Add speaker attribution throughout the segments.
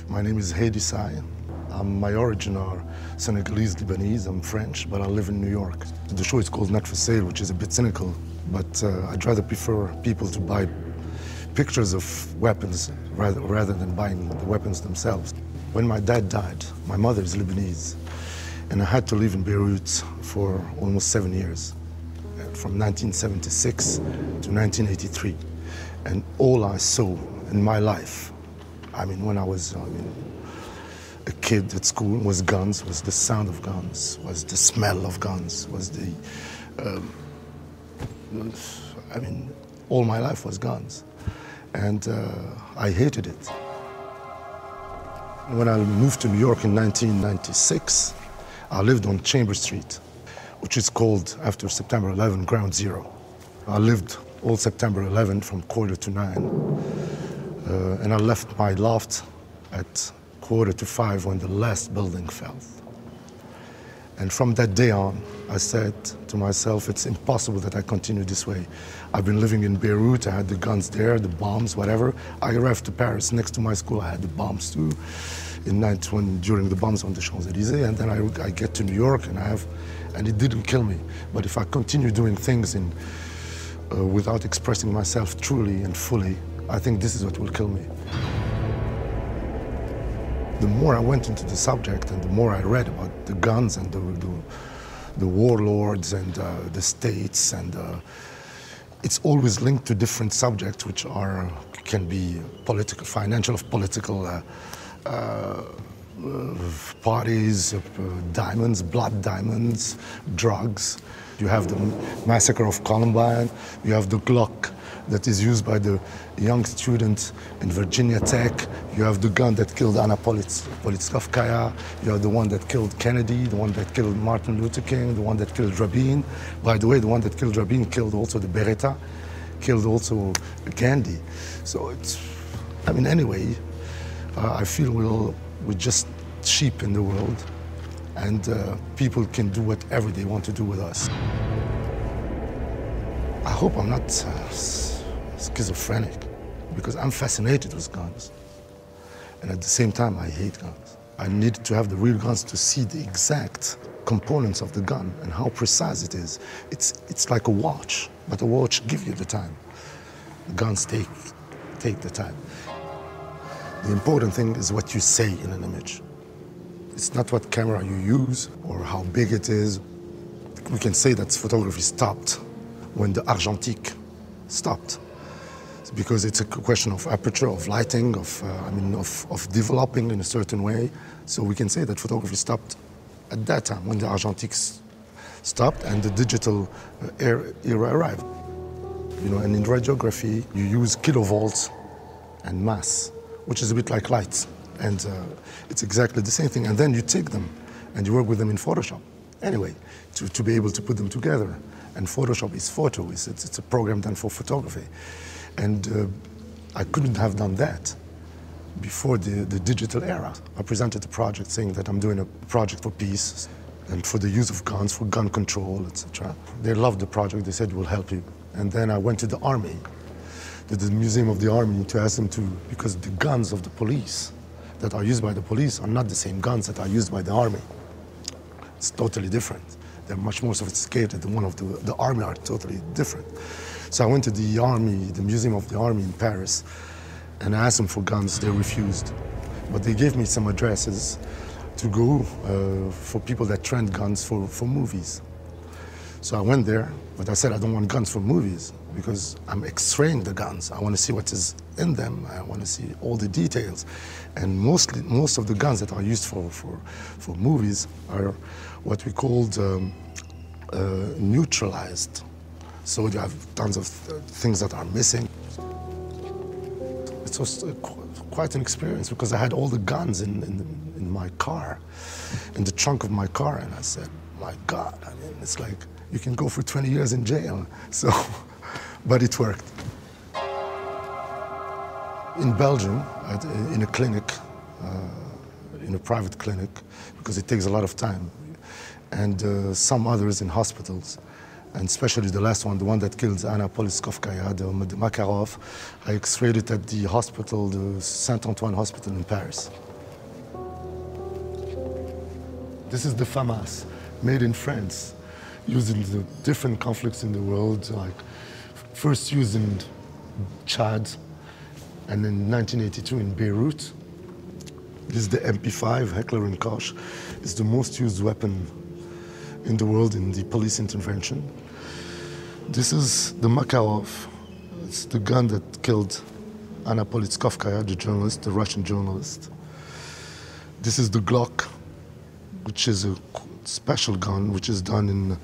Speaker 1: My name is Hady Sy. My origin are Senegalese, Lebanese. I'm French, but I live in New York. The show is called Not for Sale, which is a bit cynical, but I'd rather prefer people to buy pictures of weapons rather than buying the weapons themselves. When my dad died, my mother is Lebanese, and I had to live in Beirut for almost 7 years, from 1976 to 1983. And all I saw in my life, when I was a kid at school, was guns, was the sound of guns, was the smell of guns, was the, all my life was guns. And I hated it. When I moved to New York in 1996, I lived on Chambers Street, which is called, after September 11, Ground Zero. I lived all September 11 from 4:45, and I left my loft at 4:45 when the last building fell. And from that day on, I said to myself, it's impossible that I continue this way. I've been living in Beirut, I had the guns there, the bombs, whatever. I arrived to Paris, next to my school, I had the bombs too, during the bombs on the Champs-Élysées, and then I get to New York, and it didn't kill me. But if I continue doing things without expressing myself truly and fully, I think this is what will kill me. The more I went into the subject and the more I read about the guns and the warlords and the states, and it's always linked to different subjects which can be political, financial, political parties, diamonds, blood diamonds, drugs. You have the massacre of Columbine, you have the Glock that is used by the young student in Virginia Tech. You have the gun that killed Anna Politkovskaya. You have the one that killed Kennedy, the one that killed Martin Luther King, the one that killed Rabin. By the way, the one that killed Rabin killed also the Beretta, killed also Gandhi. So anyway, I feel we're just sheep in the world, and people can do whatever they want to do with us. I hope I'm not schizophrenic, because I'm fascinated with guns. And at the same time, I hate guns. I need to have the real guns to see the exact components of the gun and how precise it is. It's like a watch, but a watch gives you the time. The guns take the time. The important thing is what you say in an image. It's not what camera you use or how big it is. We can say that photography stopped when the argentique stopped. It's because it's a question of aperture, of lighting, of developing in a certain way. So we can say that photography stopped at that time when the argentique stopped and the digital era arrived. And in radiography, you use kilovolts and mass, which is a bit like lights. And it's exactly the same thing. And then you take them and you work with them in Photoshop. Anyway, to be able to put them together. And Photoshop is photo, it's a program done for photography. And I couldn't have done that before the digital era. I presented a project saying that I'm doing a project for peace and for the use of guns, for gun control, etc. They loved the project, they said, we'll help you. And then I went to the army, to the Museum of the Army, to ask them because the guns of the police that are used by the police are not the same guns that are used by the army. It's totally different. They're much more sophisticated, and one of the army are totally different. So I went to the army, the Museum of the Army in Paris, and I asked them for guns. They refused. But they gave me some addresses to go for people that trend guns for movies. So I went there, but I said I don't want guns for movies because I'm X-raying the guns. I want to see what is in them. I want to see all the details. And most of the guns that are used for movies are what we called neutralized. So you have tons of things that are missing. It was quite an experience because I had all the guns in my car, in the trunk of my car, and I said, my God, it's like you can go for 20 years in jail. So, but it worked. In Belgium, in a clinic, in a private clinic, because it takes a lot of time, and some others in hospitals, and especially the last one, the one that killed Anna Politkovskaya, the Makarov. I x-rayed it at the hospital, the Saint-Antoine Hospital in Paris. This is the FAMAS, made in France, used in the different conflicts in the world, like first used in Chad, and in 1982 in Beirut. This is the MP5, Heckler & Koch. It's the most used weapon in the world in the police intervention. This is the Makarov. It's the gun that killed Anna Politkovskaya, the journalist, the Russian journalist. This is the Glock, which is a special gun, which is done in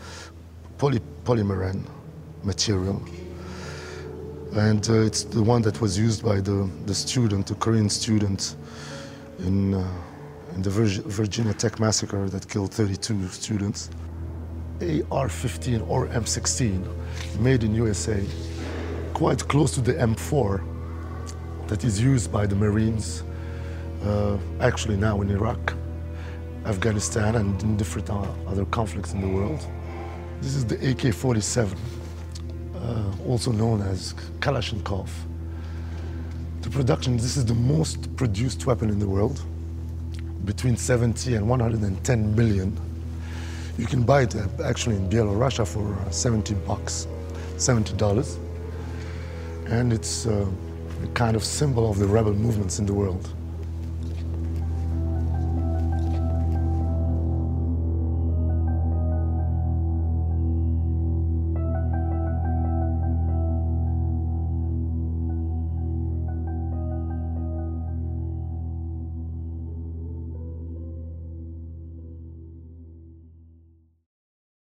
Speaker 1: polymerane material. And it's the one that was used by the student, the Korean student, in the Virginia Tech massacre that killed 32 students. AR-15 or M16, made in USA, quite close to the M4 that is used by the Marines, actually now in Iraq, Afghanistan, and in different other conflicts in the world. This is the AK-47, also known as Kalashnikov. The production, this is the most produced weapon in the world, between 70 and 110 million. You can buy it actually in Belarus for $70, $70. And it's a kind of symbol of the rebel movements in the world.